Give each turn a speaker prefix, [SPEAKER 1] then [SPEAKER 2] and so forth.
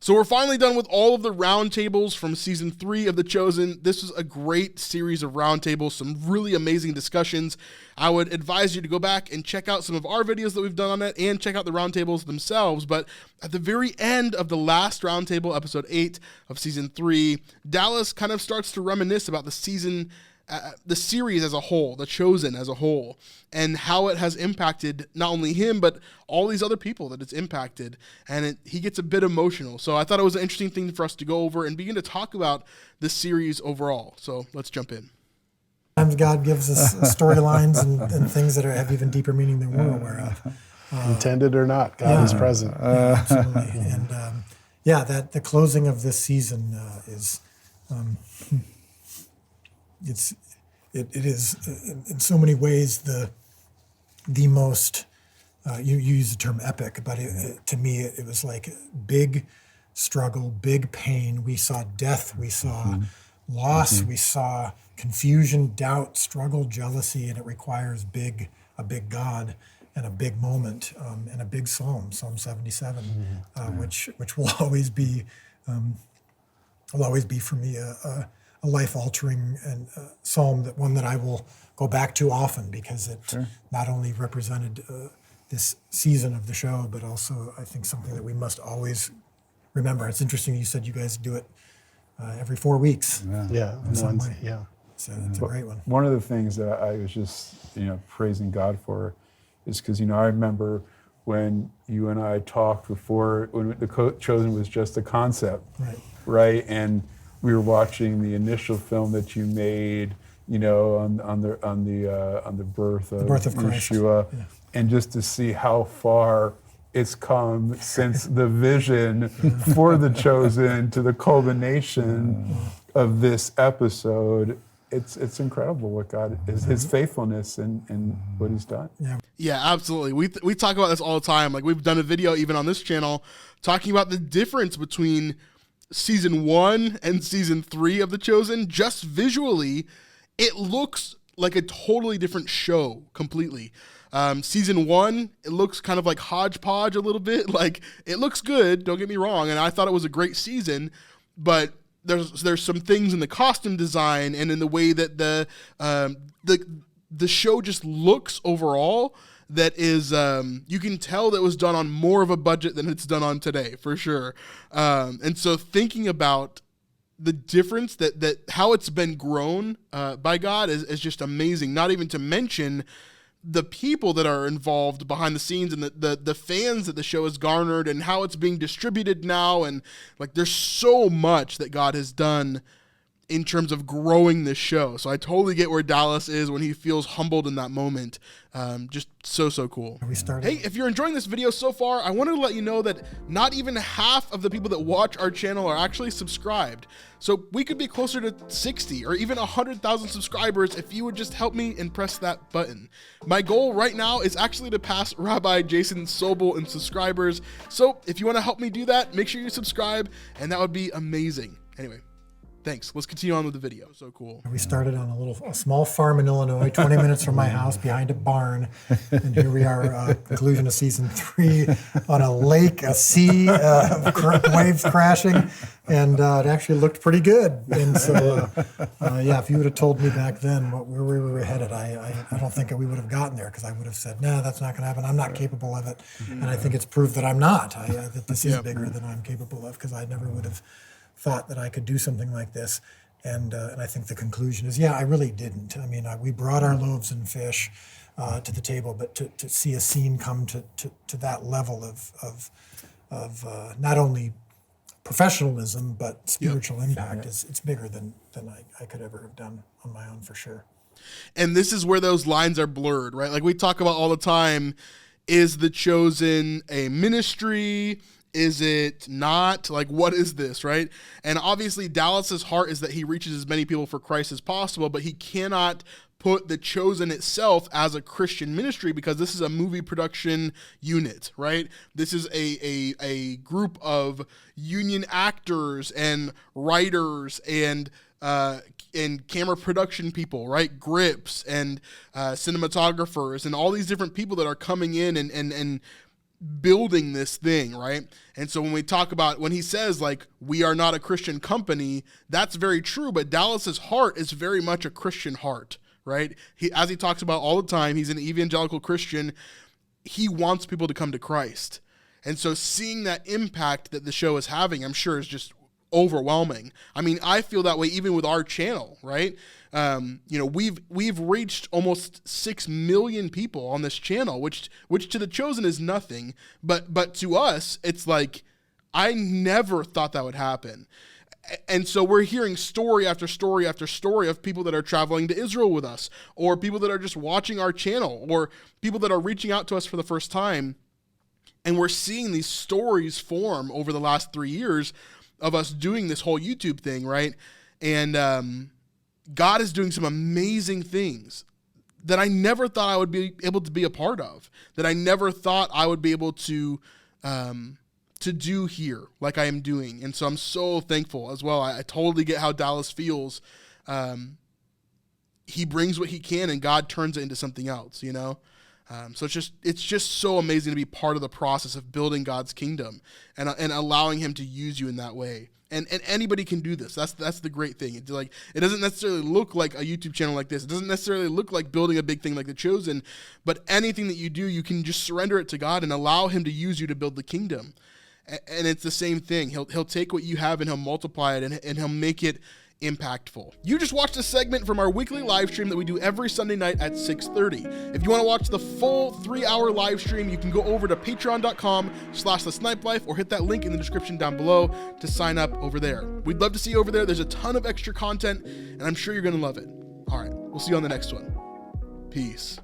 [SPEAKER 1] So we're finally done with all of the roundtables from season 3 of The Chosen. This was a great series of roundtables, some really amazing discussions. I would advise you to go back and check out some of our videos that we've done on it and check out the roundtables themselves. But at the very end of the last roundtable, episode 8 of season 3, Dallas kind of starts to reminisce about the season, the series as a whole, The Chosen as a whole, and how it has impacted not only him, but all these other people that it's impacted. And he gets a bit emotional. So I thought it was an interesting thing for us to go over and begin to talk about the series overall. So let's jump in.
[SPEAKER 2] Sometimes God gives us storylines and things that have even deeper meaning than we're aware of.
[SPEAKER 3] Intended or not, God is present.
[SPEAKER 2] Absolutely. And that the closing of this season is... It is in so many ways the most, you use the term epic, but to me it was like big struggle, big pain. We saw death, we saw loss, we saw confusion, doubt, struggle, jealousy, and it requires a big God and a big moment and a big psalm, Psalm 77, which will always be for me a life-altering and psalm, one that I will go back to often because it not only represented this season of the show, but also I think something that we must always remember. It's interesting you said you guys do it every 4 weeks.
[SPEAKER 3] Yeah.
[SPEAKER 2] So it's a great one.
[SPEAKER 4] One of the things that I was just praising God for is because I remember when you and I talked before, when The Chosen was just a concept, right? And we were watching the initial film that you made, on the birth of
[SPEAKER 2] Christ.
[SPEAKER 4] Yeshua, and just to see how far it's come since the vision for The Chosen to the culmination of this episode. It's incredible what God is, His faithfulness and what He's done.
[SPEAKER 1] Yeah, absolutely. We talk about this all the time. Like, we've done a video even on this channel talking about the difference between season 1 and season 3 of The Chosen. Just visually, it looks like a totally different show completely. Season 1, it looks kind of like hodgepodge a little bit. Like, it looks good, don't get me wrong, and I thought it was a great season, but there's some things in the costume design and in the way that the show just looks overall that is, you can tell that was done on more of a budget than it's done on today, for sure. And so thinking about the difference that how it's been grown by God is just amazing. Not even to mention the people that are involved behind the scenes and the fans that the show has garnered and how it's being distributed now. And like, there's so much that God has done in terms of growing this show. So I totally get where Dallas is when he feels humbled in that moment. Just so cool. Hey, if you're enjoying this video so far, I wanted to let you know that not even half of the people that watch our channel are actually subscribed. So we could be closer to 60 or even 100,000 subscribers if you would just help me and press that button. My goal right now is actually to pass Rabbi Jason Sobel in subscribers. So if you want to help me do that, make sure you subscribe, and that would be amazing. Anyway, thanks. Let's continue on with the video. So cool.
[SPEAKER 2] We started on a small farm in Illinois, 20 minutes from my house, behind a barn, and here we are, conclusion of season 3, on a lake, a sea, waves crashing, and it actually looked pretty good. And so, if you would have told me back then where we were headed, I don't think we would have gotten there, because I would have said, no, that's not going to happen. I'm not capable of it, and I think it's proved that I'm not. That this is bigger than I'm capable of, because I never would have thought that I could do something like this, and I think the conclusion is, I really didn't. I mean, we brought our loaves and fish to the table, but to see a scene come to that level of not only professionalism but spiritual impact it's bigger than I could ever have done on my own, for sure.
[SPEAKER 1] And this is where those lines are blurred, right? Like we talk about all the time, is The Chosen a ministry? Is it not? Like, what is this, right? And obviously Dallas's heart is that he reaches as many people for Christ as possible, but he cannot put The Chosen itself as a Christian ministry, because this is a movie production unit, right? This is a group of union actors and writers and camera production people, right? Grips and cinematographers and all these different people that are coming in and building this thing, right? And so when we talk about, when he says like, we are not a Christian company, that's very true, but Dallas's heart is very much a Christian heart, right? As he talks about all the time, he's an evangelical Christian. He wants people to come to Christ. And so seeing that impact that the show is having, I'm sure is just overwhelming. I mean, I feel that way even with our channel, right? We've reached almost 6 million people on this channel, which to the chosen is nothing, but to us, it's like, I never thought that would happen. And so we're hearing story after story after story of people that are traveling to Israel with us, or people that are just watching our channel, or people that are reaching out to us for the first time. And we're seeing these stories form over the last 3 years of us doing this whole YouTube thing, right? And God is doing some amazing things that I never thought I would be able to be a part of, that I never thought I would be able to do here like I am doing. And so I'm so thankful as well. I totally get how Dallas feels. He brings what he can and God turns it into something else, you know? So it's just so amazing to be part of the process of building God's kingdom and allowing him to use you in that way. And anybody can do this. That's the great thing. It's like, it doesn't necessarily look like a YouTube channel like this. It doesn't necessarily look like building a big thing like The Chosen, but anything that you do, you can just surrender it to God and allow him to use you to build the kingdom. And it's the same thing. He'll take what you have and he'll multiply it and he'll make it impactful. You just watched a segment from our weekly live stream that we do every Sunday night at 6:30. If you want to watch the full 3-hour live stream, you can go over to patreon.com/thesnipelife or hit that link in the description down below to sign up over there. We'd love to see you over there. There's a ton of extra content and I'm sure you're going to love it. All right, we'll see you on the next one. Peace.